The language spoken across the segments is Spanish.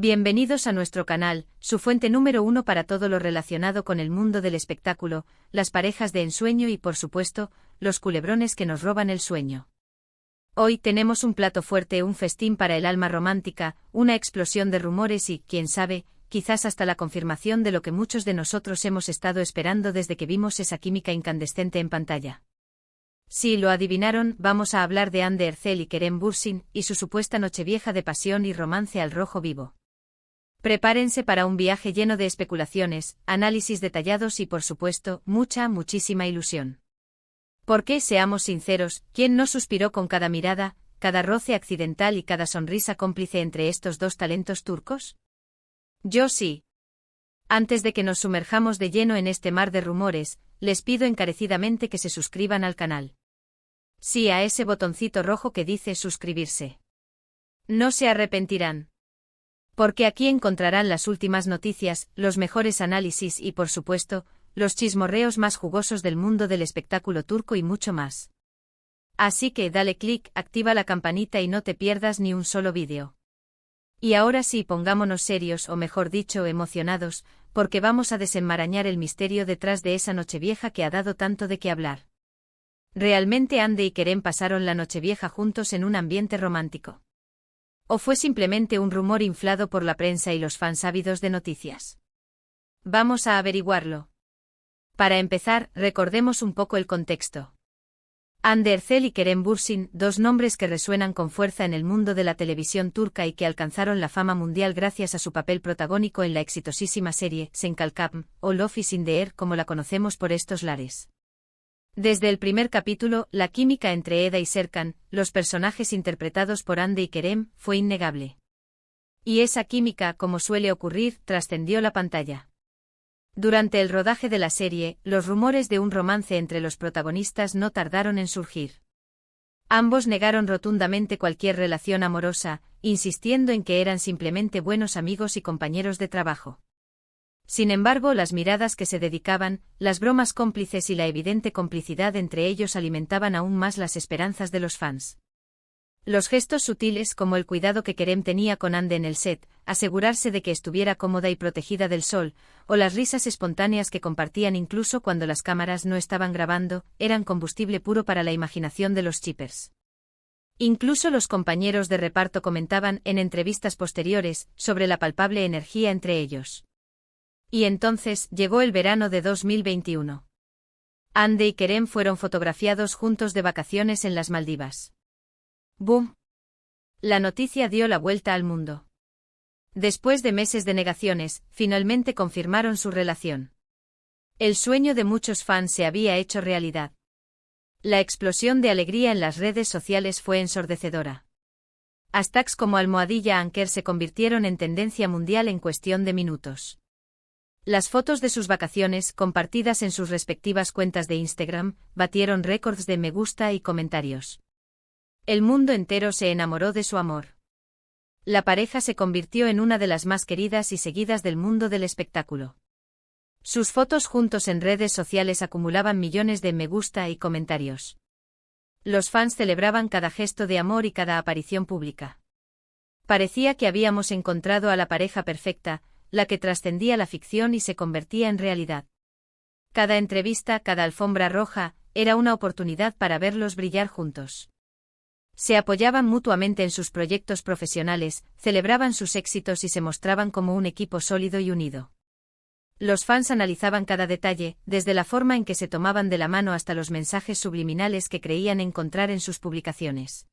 Bienvenidos a nuestro canal, su fuente número uno para todo lo relacionado con el mundo del espectáculo, las parejas de ensueño y por supuesto, los culebrones que nos roban el sueño. Hoy tenemos un plato fuerte, un festín para el alma romántica, una explosión de rumores y, quién sabe, quizás hasta la confirmación de lo que muchos de nosotros hemos estado esperando desde que vimos esa química incandescente en pantalla. Si lo adivinaron, vamos a hablar de Hande Erçel y Kerem Bürsin, y su supuesta nochevieja de pasión y romance al rojo vivo. Prepárense para un viaje lleno de especulaciones, análisis detallados y por supuesto, muchísima ilusión. Porque, seamos sinceros, ¿quién no suspiró con cada mirada, cada roce accidental y cada sonrisa cómplice entre estos dos talentos turcos? Yo sí. Antes de que nos sumerjamos de lleno en este mar de rumores, les pido encarecidamente que se suscriban al canal. Sí a ese botoncito rojo que dice suscribirse. No se arrepentirán. Porque aquí encontrarán las últimas noticias, los mejores análisis y, por supuesto, los chismorreos más jugosos del mundo del espectáculo turco y mucho más. Así que dale click, activa la campanita y no te pierdas ni un solo vídeo. Y ahora sí, pongámonos serios o mejor dicho emocionados, porque vamos a desenmarañar el misterio detrás de esa nochevieja que ha dado tanto de qué hablar. ¿Realmente Hande y Kerem pasaron la nochevieja juntos en un ambiente romántico? ¿O fue simplemente un rumor inflado por la prensa y los fans ávidos de noticias? Vamos a averiguarlo. Para empezar, recordemos un poco el contexto. Hande Erçel y Kerem Bürsin, dos nombres que resuenan con fuerza en el mundo de la televisión turca y que alcanzaron la fama mundial gracias a su papel protagónico en la exitosísima serie Sen Kalkam, o Love is in the Air como la conocemos por estos lares. Desde el primer capítulo, la química entre Eda y Serkan, los personajes interpretados por Hande y Kerem, fue innegable. Y esa química, como suele ocurrir, trascendió la pantalla. Durante el rodaje de la serie, los rumores de un romance entre los protagonistas no tardaron en surgir. Ambos negaron rotundamente cualquier relación amorosa, insistiendo en que eran simplemente buenos amigos y compañeros de trabajo. Sin embargo, las miradas que se dedicaban, las bromas cómplices y la evidente complicidad entre ellos alimentaban aún más las esperanzas de los fans. Los gestos sutiles como el cuidado que Kerem tenía con Hande en el set, asegurarse de que estuviera cómoda y protegida del sol, o las risas espontáneas que compartían incluso cuando las cámaras no estaban grabando, eran combustible puro para la imaginación de los shippers. Incluso los compañeros de reparto comentaban en entrevistas posteriores sobre la palpable energía entre ellos. Y entonces llegó el verano de 2021. Hande y Kerem fueron fotografiados juntos de vacaciones en las Maldivas. ¡Boom! La noticia dio la vuelta al mundo. Después de meses de negaciones, finalmente confirmaron su relación. El sueño de muchos fans se había hecho realidad. La explosión de alegría en las redes sociales fue ensordecedora. Hashtags como #Anker se convirtieron en tendencia mundial en cuestión de minutos. Las fotos de sus vacaciones, compartidas en sus respectivas cuentas de Instagram, batieron récords de me gusta y comentarios. El mundo entero se enamoró de su amor. La pareja se convirtió en una de las más queridas y seguidas del mundo del espectáculo. Sus fotos juntos en redes sociales acumulaban millones de me gusta y comentarios. Los fans celebraban cada gesto de amor y cada aparición pública. Parecía que habíamos encontrado a la pareja perfecta, la que trascendía la ficción y se convertía en realidad. Cada entrevista, cada alfombra roja, era una oportunidad para verlos brillar juntos. Se apoyaban mutuamente en sus proyectos profesionales, celebraban sus éxitos y se mostraban como un equipo sólido y unido. Los fans analizaban cada detalle, desde la forma en que se tomaban de la mano hasta los mensajes subliminales que creían encontrar en sus publicaciones.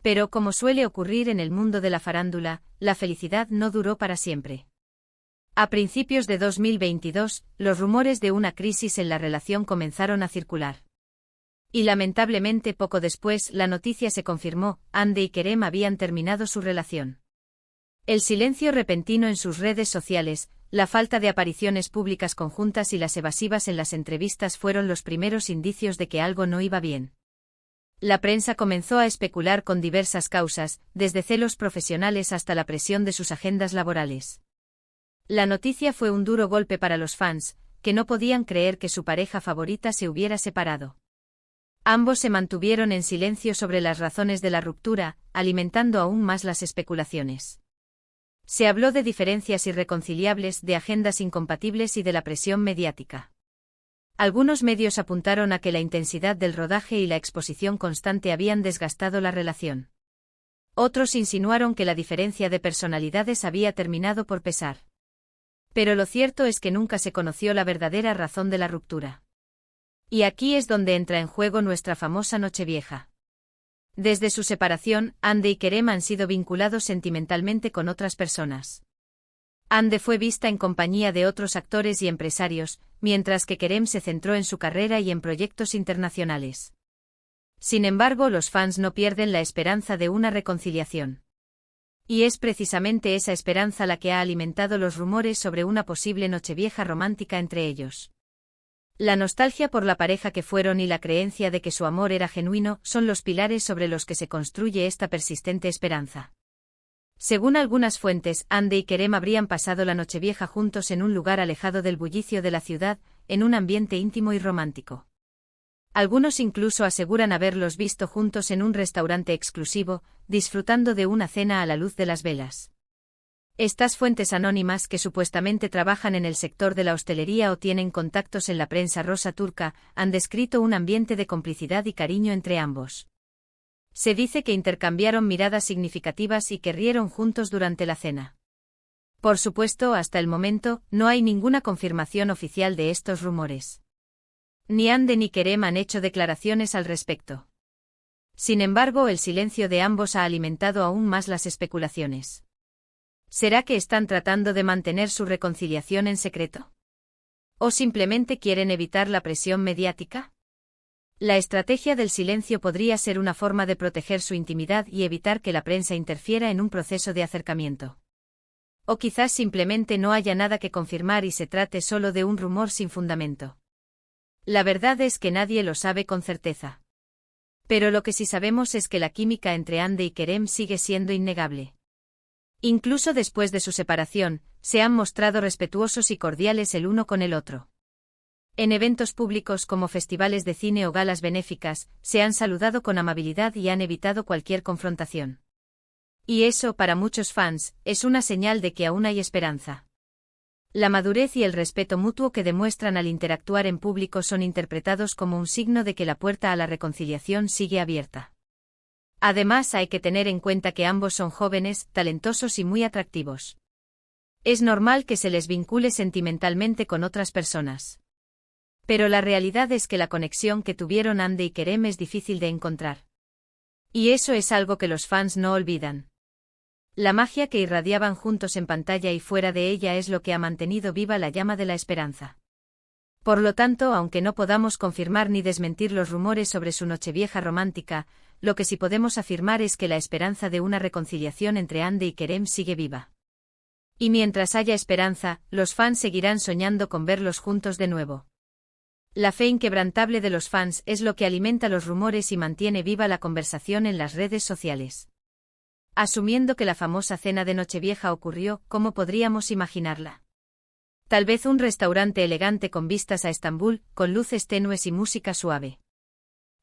Pero como suele ocurrir en el mundo de la farándula, la felicidad no duró para siempre. A principios de 2022, los rumores de una crisis en la relación comenzaron a circular. Y lamentablemente poco después la noticia se confirmó, Hande y Kerem habían terminado su relación. El silencio repentino en sus redes sociales, la falta de apariciones públicas conjuntas y las evasivas en las entrevistas fueron los primeros indicios de que algo no iba bien. La prensa comenzó a especular con diversas causas, desde celos profesionales hasta la presión de sus agendas laborales. La noticia fue un duro golpe para los fans, que no podían creer que su pareja favorita se hubiera separado. Ambos se mantuvieron en silencio sobre las razones de la ruptura, alimentando aún más las especulaciones. Se habló de diferencias irreconciliables, de agendas incompatibles y de la presión mediática. Algunos medios apuntaron a que la intensidad del rodaje y la exposición constante habían desgastado la relación. Otros insinuaron que la diferencia de personalidades había terminado por pesar. Pero lo cierto es que nunca se conoció la verdadera razón de la ruptura. Y aquí es donde entra en juego nuestra famosa Nochevieja. Desde su separación, Hande y Kerem han sido vinculados sentimentalmente con otras personas. Hande fue vista en compañía de otros actores y empresarios, mientras que Kerem se centró en su carrera y en proyectos internacionales. Sin embargo, los fans no pierden la esperanza de una reconciliación. Y es precisamente esa esperanza la que ha alimentado los rumores sobre una posible Nochevieja romántica entre ellos. La nostalgia por la pareja que fueron y la creencia de que su amor era genuino son los pilares sobre los que se construye esta persistente esperanza. Según algunas fuentes, Hande y Kerem habrían pasado la Nochevieja juntos en un lugar alejado del bullicio de la ciudad, en un ambiente íntimo y romántico. Algunos incluso aseguran haberlos visto juntos en un restaurante exclusivo, disfrutando de una cena a la luz de las velas. Estas fuentes anónimas, que supuestamente trabajan en el sector de la hostelería o tienen contactos en la prensa rosa turca, han descrito un ambiente de complicidad y cariño entre ambos. Se dice que intercambiaron miradas significativas y que rieron juntos durante la cena. Por supuesto, hasta el momento, no hay ninguna confirmación oficial de estos rumores. Ni Hande ni Kerem han hecho declaraciones al respecto. Sin embargo, el silencio de ambos ha alimentado aún más las especulaciones. ¿Será que están tratando de mantener su reconciliación en secreto? ¿O simplemente quieren evitar la presión mediática? La estrategia del silencio podría ser una forma de proteger su intimidad y evitar que la prensa interfiera en un proceso de acercamiento. O quizás simplemente no haya nada que confirmar y se trate solo de un rumor sin fundamento. La verdad es que nadie lo sabe con certeza. Pero lo que sí sabemos es que la química entre Hande y Kerem sigue siendo innegable. Incluso después de su separación, se han mostrado respetuosos y cordiales el uno con el otro. En eventos públicos como festivales de cine o galas benéficas, se han saludado con amabilidad y han evitado cualquier confrontación. Y eso, para muchos fans, es una señal de que aún hay esperanza. La madurez y el respeto mutuo que demuestran al interactuar en público son interpretados como un signo de que la puerta a la reconciliación sigue abierta. Además, hay que tener en cuenta que ambos son jóvenes, talentosos y muy atractivos. Es normal que se les vincule sentimentalmente con otras personas. Pero la realidad es que la conexión que tuvieron Hande y Kerem es difícil de encontrar. Y eso es algo que los fans no olvidan. La magia que irradiaban juntos en pantalla y fuera de ella es lo que ha mantenido viva la llama de la esperanza. Por lo tanto, aunque no podamos confirmar ni desmentir los rumores sobre su Nochevieja romántica, lo que sí podemos afirmar es que la esperanza de una reconciliación entre Hande y Kerem sigue viva. Y mientras haya esperanza, los fans seguirán soñando con verlos juntos de nuevo. La fe inquebrantable de los fans es lo que alimenta los rumores y mantiene viva la conversación en las redes sociales. Asumiendo que la famosa cena de Nochevieja ocurrió, ¿cómo podríamos imaginarla? Tal vez un restaurante elegante con vistas a Estambul, con luces tenues y música suave.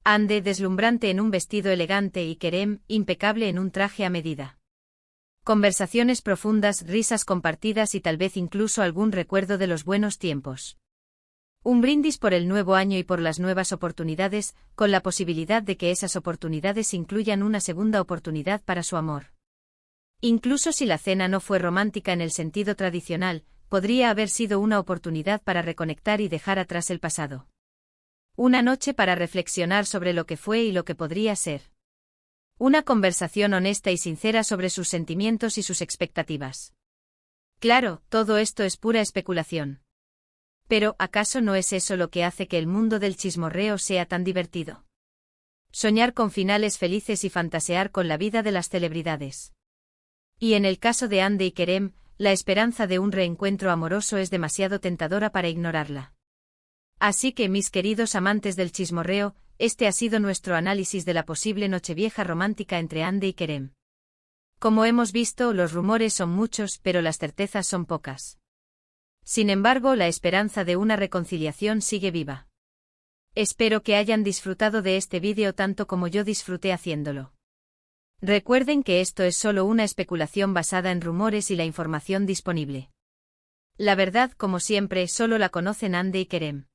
Hande deslumbrante en un vestido elegante y Kerem impecable en un traje a medida. Conversaciones profundas, risas compartidas y tal vez incluso algún recuerdo de los buenos tiempos. Un brindis por el nuevo año y por las nuevas oportunidades, con la posibilidad de que esas oportunidades incluyan una segunda oportunidad para su amor. Incluso si la cena no fue romántica en el sentido tradicional, podría haber sido una oportunidad para reconectar y dejar atrás el pasado. Una noche para reflexionar sobre lo que fue y lo que podría ser. Una conversación honesta y sincera sobre sus sentimientos y sus expectativas. Claro, todo esto es pura especulación. Pero, ¿acaso no es eso lo que hace que el mundo del chismorreo sea tan divertido? Soñar con finales felices y fantasear con la vida de las celebridades. Y en el caso de Hande y Kerem, la esperanza de un reencuentro amoroso es demasiado tentadora para ignorarla. Así que, mis queridos amantes del chismorreo, este ha sido nuestro análisis de la posible Nochevieja romántica entre Hande y Kerem. Como hemos visto, los rumores son muchos, pero las certezas son pocas. Sin embargo, la esperanza de una reconciliación sigue viva. Espero que hayan disfrutado de este vídeo tanto como yo disfruté haciéndolo. Recuerden que esto es solo una especulación basada en rumores y la información disponible. La verdad, como siempre, solo la conocen Andy y Kerem.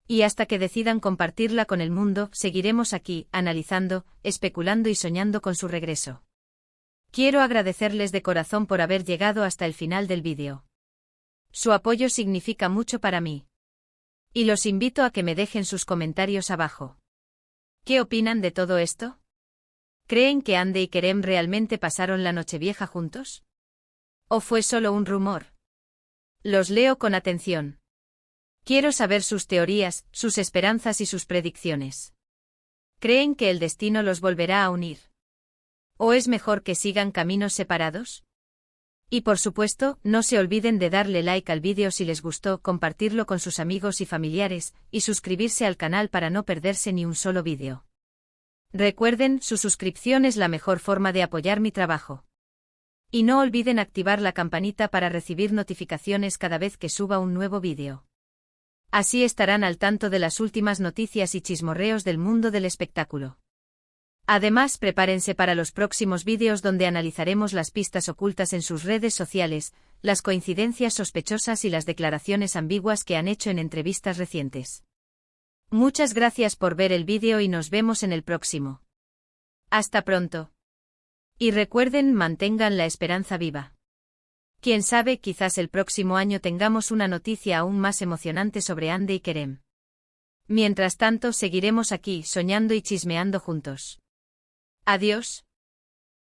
Y hasta que decidan compartirla con el mundo, seguiremos aquí, analizando, especulando y soñando con su regreso. Quiero agradecerles de corazón por haber llegado hasta el final del vídeo. Su apoyo significa mucho para mí. Y los invito a que me dejen sus comentarios abajo. ¿Qué opinan de todo esto? ¿Creen que Andy y Kerem realmente pasaron la Nochevieja juntos? ¿O fue solo un rumor? Los leo con atención. Quiero saber sus teorías, sus esperanzas y sus predicciones. ¿Creen que el destino los volverá a unir? ¿O es mejor que sigan caminos separados? Y por supuesto, no se olviden de darle like al vídeo si les gustó, compartirlo con sus amigos y familiares, y suscribirse al canal para no perderse ni un solo vídeo. Recuerden, su suscripción es la mejor forma de apoyar mi trabajo. Y no olviden activar la campanita para recibir notificaciones cada vez que suba un nuevo vídeo. Así estarán al tanto de las últimas noticias y chismorreos del mundo del espectáculo. Además, prepárense para los próximos vídeos donde analizaremos las pistas ocultas en sus redes sociales, las coincidencias sospechosas y las declaraciones ambiguas que han hecho en entrevistas recientes. Muchas gracias por ver el vídeo y nos vemos en el próximo. Hasta pronto. Y recuerden, mantengan la esperanza viva. Quién sabe, quizás el próximo año tengamos una noticia aún más emocionante sobre Andy y Kerem. Mientras tanto, seguiremos aquí, soñando y chismeando juntos. Adiós.